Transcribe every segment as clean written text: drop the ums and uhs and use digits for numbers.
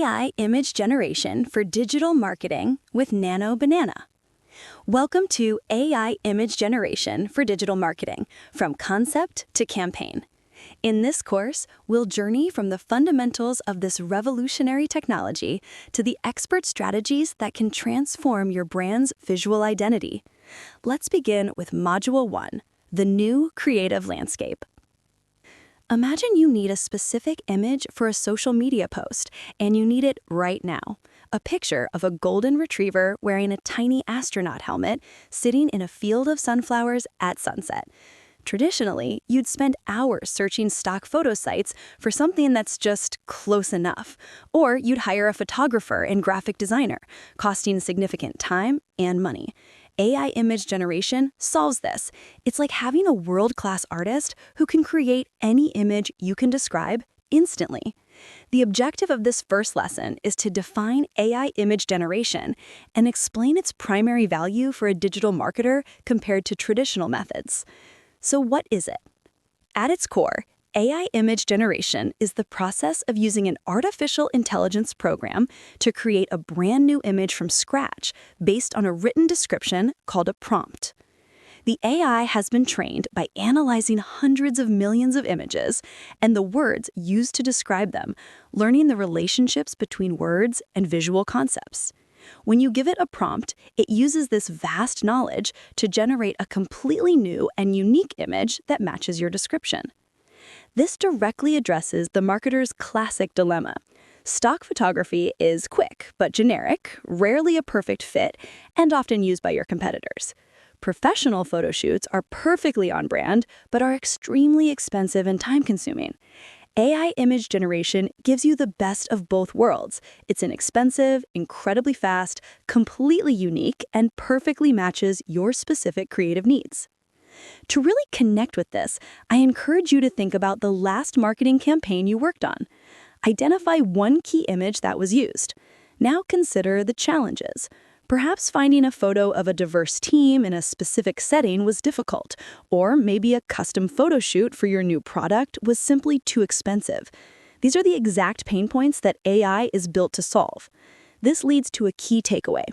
AI Image Generation for Digital Marketing with NanoBanana. Welcome to AI Image Generation for Digital Marketing, from concept to campaign. In this course, we'll journey from the fundamentals of this revolutionary technology to the expert strategies that can transform your brand's visual identity. Let's begin with Module 1, the new creative landscape. Imagine you need a specific image for a social media post, and you need it right now. A picture of a golden retriever wearing a tiny astronaut helmet sitting in a field of sunflowers at sunset. Traditionally, you'd spend hours searching stock photo sites for something that's just close enough, or you'd hire a photographer and graphic designer, costing significant time and money. AI image generation solves this. It's like having a world-class artist who can create any image you can describe instantly. The objective of this first lesson is to define AI image generation and explain its primary value for a digital marketer compared to traditional methods. So what is it? At its core, AI image generation is the process of using an artificial intelligence program to create a brand new image from scratch based on a written description called a prompt. The AI has been trained by analyzing hundreds of millions of images and the words used to describe them, learning the relationships between words and visual concepts. When you give it a prompt, it uses this vast knowledge to generate a completely new and unique image that matches your description. This directly addresses the marketer's classic dilemma. Stock photography is quick but generic, rarely a perfect fit, and often used by your competitors. Professional photo shoots are perfectly on brand, but are extremely expensive and time-consuming. AI image generation gives you the best of both worlds. It's inexpensive, incredibly fast, completely unique, and perfectly matches your specific creative needs. To really connect with this, I encourage you to think about the last marketing campaign you worked on. Identify one key image that was used. Now consider the challenges. Perhaps finding a photo of a diverse team in a specific setting was difficult, or maybe a custom photo shoot for your new product was simply too expensive. These are the exact pain points that AI is built to solve. This leads to a key takeaway.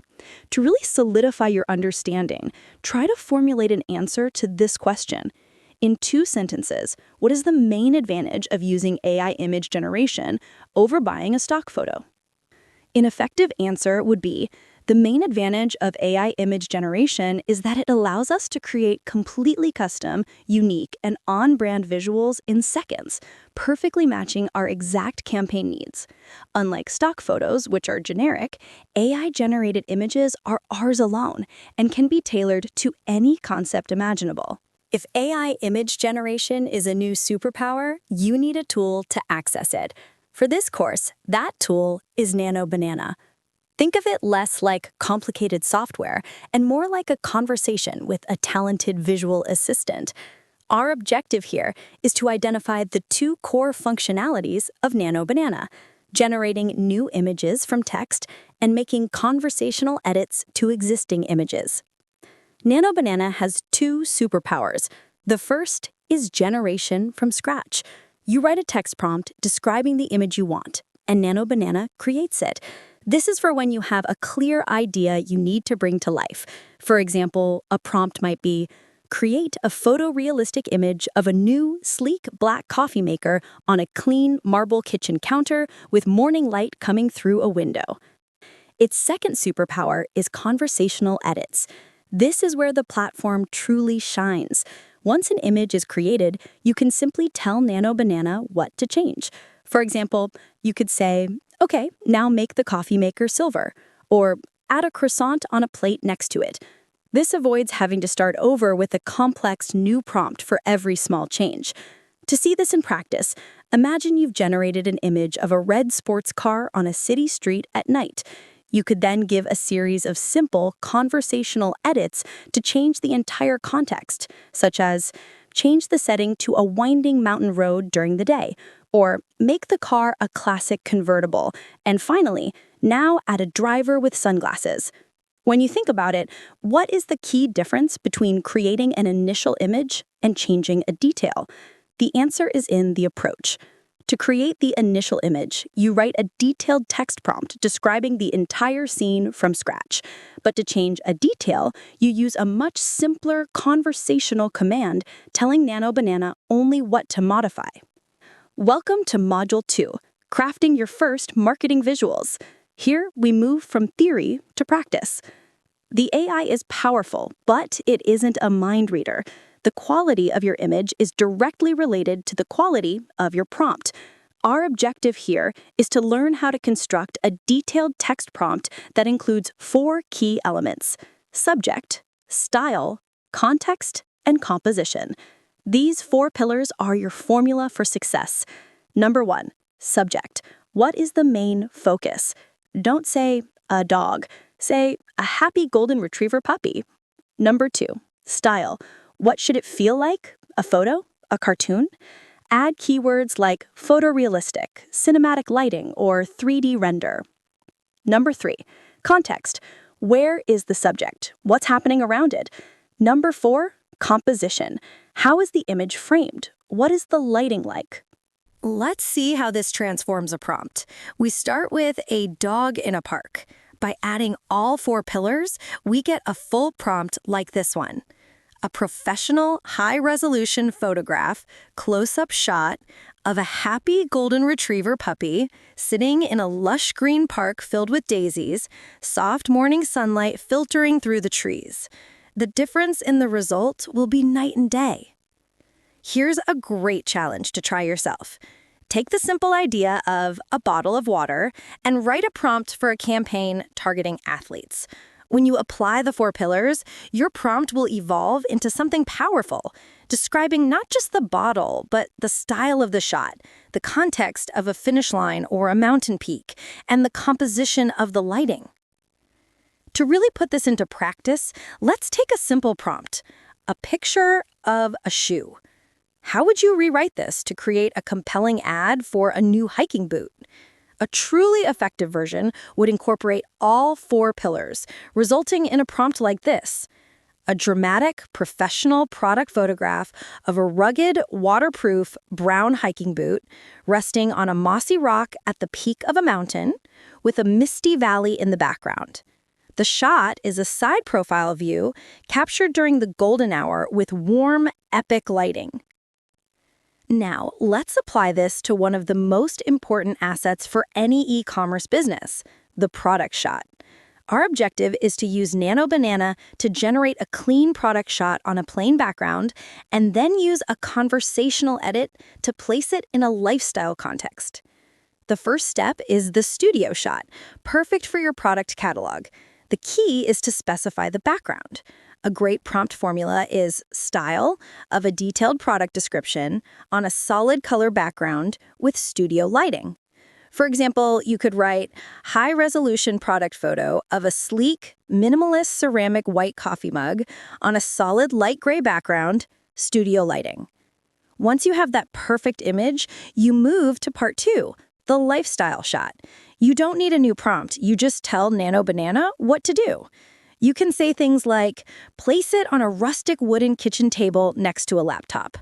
To really solidify your understanding, try to formulate an answer to this question. In 2 sentences, what is the main advantage of using AI image generation over buying a stock photo? An effective answer would be, the main advantage of AI image generation is that it allows us to create completely custom, unique, and on-brand visuals in seconds, perfectly matching our exact campaign needs. Unlike stock photos, which are generic, AI-generated images are ours alone and can be tailored to any concept imaginable. If AI image generation is a new superpower, you need a tool to access it. For this course, that tool is NanoBanana. Think of it less like complicated software and more like a conversation with a talented visual assistant. Our objective here is to identify the 2 core functionalities of NanoBanana: generating new images from text and making conversational edits to existing images. NanoBanana has 2 superpowers. The first is generation from scratch. You write a text prompt describing the image you want, and NanoBanana creates it. This is for when you have a clear idea you need to bring to life. For example, a prompt might be, create a photorealistic image of a new, sleek black coffee maker on a clean marble kitchen counter with morning light coming through a window. Its second superpower is conversational edits. This is where the platform truly shines. Once an image is created, you can simply tell NanoBanana what to change. For example, you could say, okay, now make the coffee maker silver, or add a croissant on a plate next to it. This avoids having to start over with a complex new prompt for every small change. To see this in practice, imagine you've generated an image of a red sports car on a city street at night. You could then give a series of simple conversational edits to change the entire context, such as change the setting to a winding mountain road during the day, or make the car a classic convertible, and finally, now add a driver with sunglasses. When you think about it, what is the key difference between creating an initial image and changing a detail? The answer is in the approach. To create the initial image, you write a detailed text prompt describing the entire scene from scratch. But to change a detail, you use a much simpler conversational command telling NanoBanana only what to modify. Welcome to Module 2, Crafting Your First Marketing Visuals. Here, we move from theory to practice. The AI is powerful, but it isn't a mind reader. The quality of your image is directly related to the quality of your prompt. Our objective here is to learn how to construct a detailed text prompt that includes 4 key elements: subject, style, context, and composition. These 4 pillars are your formula for success. Number 1, subject. What is the main focus? Don't say a dog. Say a happy golden retriever puppy. Number 2, style. What should it feel like? A photo? A cartoon? Add keywords like photorealistic, cinematic lighting, or 3D render. Number 3, context. Where is the subject? What's happening around it? Number 4, composition. How is the image framed? What is the lighting like? Let's see how this transforms a prompt. We start with a dog in a park. By adding all 4 pillars, we get a full prompt like this one. A professional, high-resolution photograph, close-up shot of a happy golden retriever puppy sitting in a lush green park filled with daisies, soft morning sunlight filtering through the trees. The difference in the result will be night and day. Here's a great challenge to try yourself. Take the simple idea of a bottle of water and write a prompt for a campaign targeting athletes. When you apply the 4 pillars, your prompt will evolve into something powerful, describing not just the bottle, but the style of the shot, the context of a finish line or a mountain peak, and the composition of the lighting. To really put this into practice, let's take a simple prompt, a picture of a shoe. How would you rewrite this to create a compelling ad for a new hiking boot? A truly effective version would incorporate all 4 pillars, resulting in a prompt like this: a dramatic, professional product photograph of a rugged, waterproof brown hiking boot resting on a mossy rock at the peak of a mountain with a misty valley in the background. The shot is a side profile view captured during the golden hour with warm, epic lighting. Now, let's apply this to one of the most important assets for any e-commerce business, the product shot. Our objective is to use NanoBanana to generate a clean product shot on a plain background and then use a conversational edit to place it in a lifestyle context. The first step is the studio shot, perfect for your product catalog. The key is to specify the background. A great prompt formula is style of a detailed product description on a solid color background with studio lighting. For example, you could write high-resolution product photo of a sleek, minimalist ceramic white coffee mug on a solid light gray background, studio lighting. Once you have that perfect image, you move to part 2, the lifestyle shot. You don't need a new prompt. You just tell NanoBanana what to do. You can say things like, place it on a rustic wooden kitchen table next to a laptop,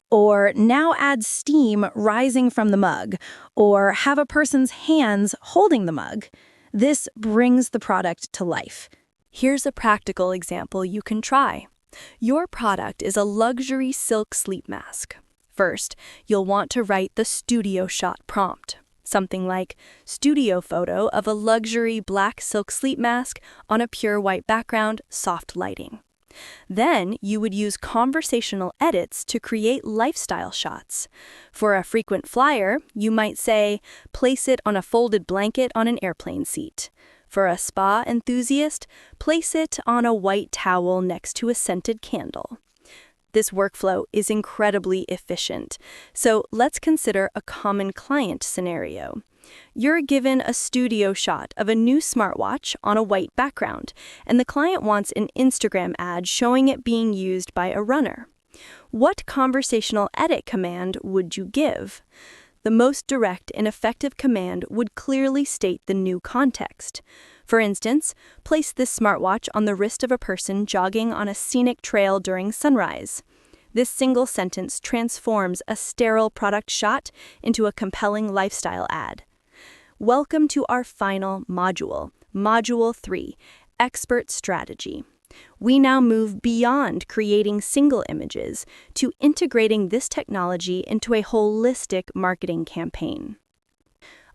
or now add steam rising from the mug, or have a person's hands holding the mug. This brings the product to life. Here's a practical example you can try. Your product is a luxury silk sleep mask. First, you'll want to write the studio shot prompt. Something like, studio photo of a luxury black silk sleep mask on a pure white background, soft lighting. Then you would use conversational edits to create lifestyle shots. For a frequent flyer, you might say, place it on a folded blanket on an airplane seat. For a spa enthusiast, place it on a white towel next to a scented candle. This workflow is incredibly efficient. So let's consider a common client scenario. You're given a studio shot of a new smartwatch on a white background, and the client wants an Instagram ad showing it being used by a runner. What conversational edit command would you give? The most direct and effective command would clearly state the new context. For instance, place this smartwatch on the wrist of a person jogging on a scenic trail during sunrise. This single sentence transforms a sterile product shot into a compelling lifestyle ad. Welcome to our final module, Module 3, Expert Strategy. We now move beyond creating single images to integrating this technology into a holistic marketing campaign.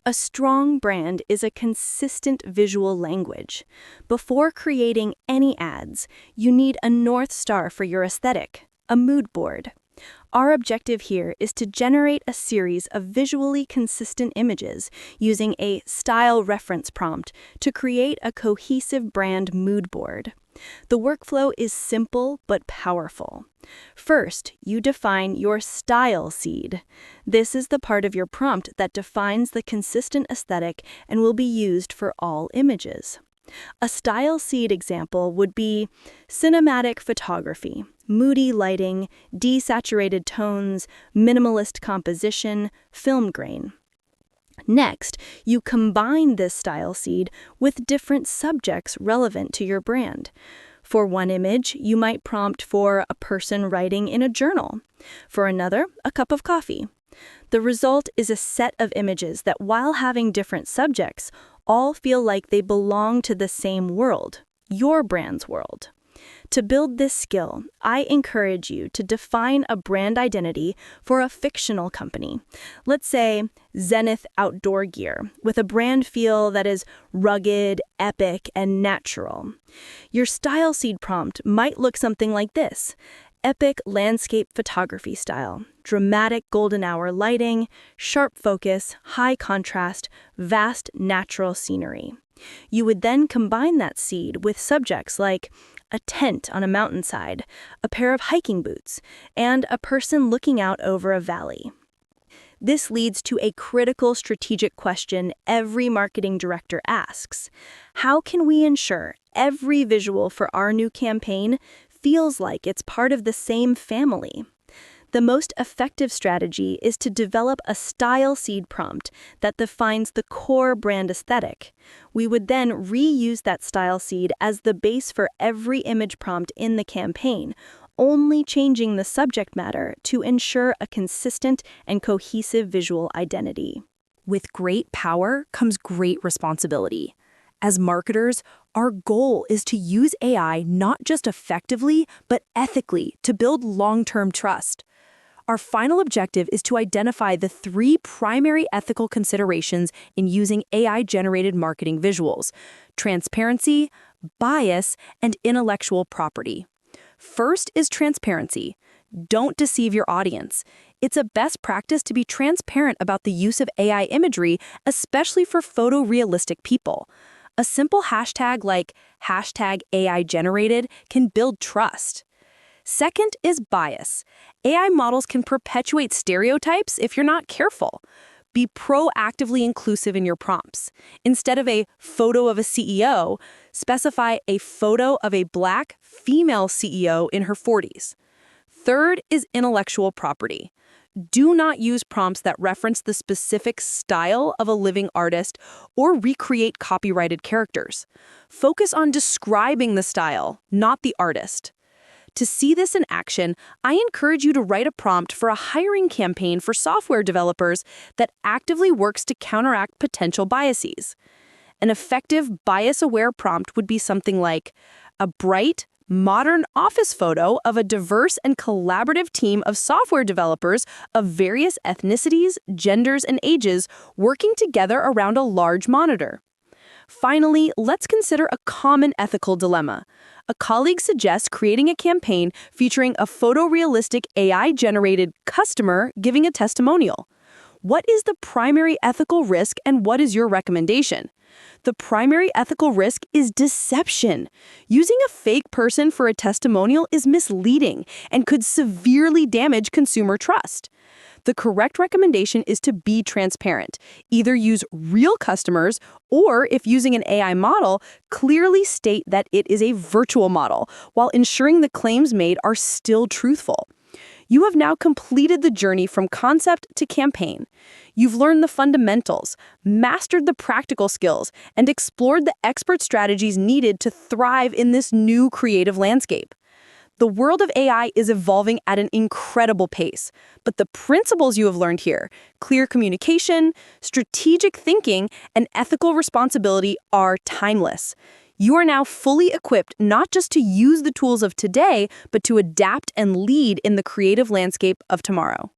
A strong brand is a consistent visual language. Before creating any ads, you need a North Star for your aesthetic, a mood board. Our objective here is to generate a series of visually consistent images using a style reference prompt to create a cohesive brand mood board. The workflow is simple but powerful. First, you define your style seed. This is the part of your prompt that defines the consistent aesthetic and will be used for all images. A style seed example would be cinematic photography, moody lighting, desaturated tones, minimalist composition, film grain. Next, you combine this style seed with different subjects relevant to your brand. For one image, you might prompt for a person writing in a journal. For another, a cup of coffee. The result is a set of images that, while having different subjects, all feel like they belong to the same world, your brand's world. To build this skill, I encourage you to define a brand identity for a fictional company. Let's say Zenith Outdoor Gear, with a brand feel that is rugged, epic, and natural. Your style seed prompt might look something like this: epic landscape photography style, dramatic golden hour lighting, sharp focus, high contrast, vast natural scenery. You would then combine that seed with subjects like a tent on a mountainside, a pair of hiking boots, and a person looking out over a valley. This leads to a critical strategic question every marketing director asks. How can we ensure every visual for our new campaign feels like it's part of the same family? The most effective strategy is to develop a style seed prompt that defines the core brand aesthetic. We would then reuse that style seed as the base for every image prompt in the campaign, only changing the subject matter to ensure a consistent and cohesive visual identity. With great power comes great responsibility. As marketers, our goal is to use AI not just effectively, but ethically to build long-term trust. Our final objective is to identify the 3 primary ethical considerations in using AI-generated marketing visuals: transparency, bias, and intellectual property. First is transparency. Don't deceive your audience. It's a best practice to be transparent about the use of AI imagery, especially for photorealistic people. A simple hashtag like #AI-generated can build trust. Second is bias. AI models can perpetuate stereotypes if you're not careful. Be proactively inclusive in your prompts. Instead of a photo of a CEO, specify a photo of a Black female CEO in her 40s. Third is intellectual property. Do not use prompts that reference the specific style of a living artist or recreate copyrighted characters. Focus on describing the style, not the artist. To see this in action, I encourage you to write a prompt for a hiring campaign for software developers that actively works to counteract potential biases. An effective bias-aware prompt would be something like a bright, modern office photo of a diverse and collaborative team of software developers of various ethnicities, genders, and ages working together around a large monitor. Finally, let's consider a common ethical dilemma. A colleague suggests creating a campaign featuring a photorealistic AI-generated customer giving a testimonial. What is the primary ethical risk and what is your recommendation? The primary ethical risk is deception. Using a fake person for a testimonial is misleading and could severely damage consumer trust. The correct recommendation is to be transparent. Either use real customers or, if using an AI model, clearly state that it is a virtual model while ensuring the claims made are still truthful. You have now completed the journey from concept to campaign. You've learned the fundamentals, mastered the practical skills, and explored the expert strategies needed to thrive in this new creative landscape. The world of AI is evolving at an incredible pace, but the principles you have learned here, clear communication, strategic thinking, and ethical responsibility are timeless. You are now fully equipped not just to use the tools of today, but to adapt and lead in the creative landscape of tomorrow.